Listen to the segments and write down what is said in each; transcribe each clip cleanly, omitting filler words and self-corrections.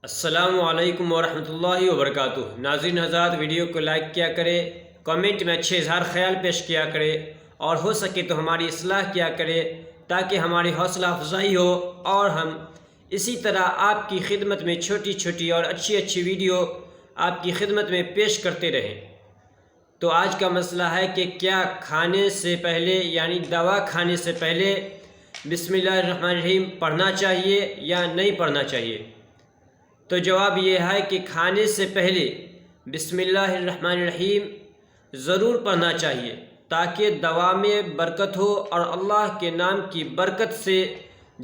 السلام علیکم ورحمۃ اللہ وبرکاتہ۔ ناظرین حضرات، ویڈیو کو لائک کیا کرے، کمنٹ میں اچھے اظہار خیال پیش کیا کرے اور ہو سکے تو ہماری اصلاح کیا کرے تاکہ ہماری حوصلہ افزائی ہو اور ہم اسی طرح آپ کی خدمت میں چھوٹی چھوٹی اور اچھی اچھی ویڈیو آپ کی خدمت میں پیش کرتے رہیں۔ تو آج کا مسئلہ ہے کہ کیا کھانے سے پہلے یعنی دوا کھانے سے پہلے بسم اللہ الرحمن الرحیم پڑھنا چاہیے یا نہیں پڑھنا چاہیے؟ تو جواب یہ ہے کہ کھانے سے پہلے بسم اللہ الرحمن الرحیم ضرور پڑھنا چاہیے تاکہ دوا میں برکت ہو اور اللہ کے نام کی برکت سے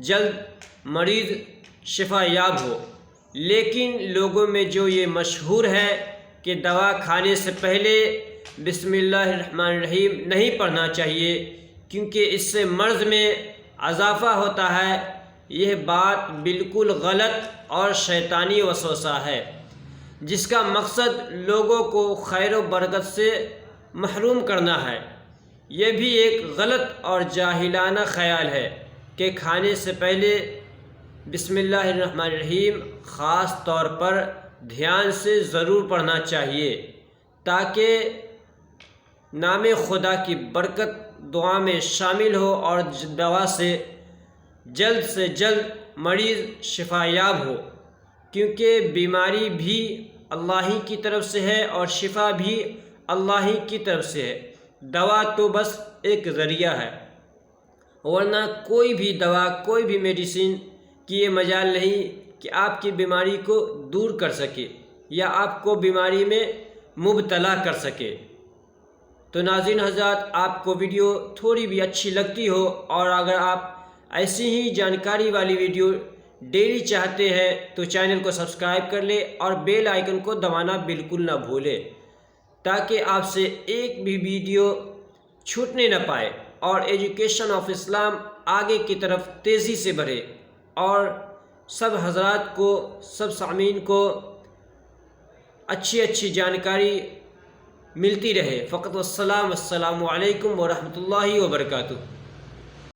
جلد مریض شفا یاب ہو۔ لیکن لوگوں میں جو یہ مشہور ہے کہ دوا کھانے سے پہلے بسم اللہ الرحمن الرحیم نہیں پڑھنا چاہیے کیونکہ اس سے مرض میں اضافہ ہوتا ہے، یہ بات بالکل غلط اور شیطانی وسوسہ ہے جس کا مقصد لوگوں کو خیر و برکت سے محروم کرنا ہے۔ یہ بھی ایک غلط اور جاہلانہ خیال ہے کہ کھانے سے پہلے بسم اللہ الرحمن الرحیم خاص طور پر دھیان سے ضرور پڑھنا چاہیے تاکہ نام خدا کی برکت دعا میں شامل ہو اور دوا سے جلد مریض شفا یاب ہو، کیونکہ بیماری بھی اللہ ہی کی طرف سے ہے اور شفا بھی اللہ ہی کی طرف سے ہے۔ دوا تو بس ایک ذریعہ ہے، ورنہ کوئی بھی دوا کوئی بھی میڈیسن کی یہ مجال نہیں کہ آپ کی بیماری کو دور کر سکے یا آپ کو بیماری میں مبتلا کر سکے۔ تو ناظرین حضرات، آپ کو ویڈیو تھوڑی بھی اچھی لگتی ہو اور اگر آپ ایسی ہی جانکاری والی ویڈیو ڈیلی چاہتے ہیں تو چینل کو سبسکرائب کر لیں اور بیل آئیکن کو دبانا بالکل نہ بھولیں تاکہ آپ سے ایک بھی ویڈیو چھوٹنے نہ پائے اور ایجوکیشن آف اسلام آگے کی طرف تیزی سے بڑھے اور سب حضرات کو، سب سامعین کو اچھی جانکاری ملتی رہے۔ فقط والسلام، السلام علیکم ورحمۃ اللہ وبرکاتہ۔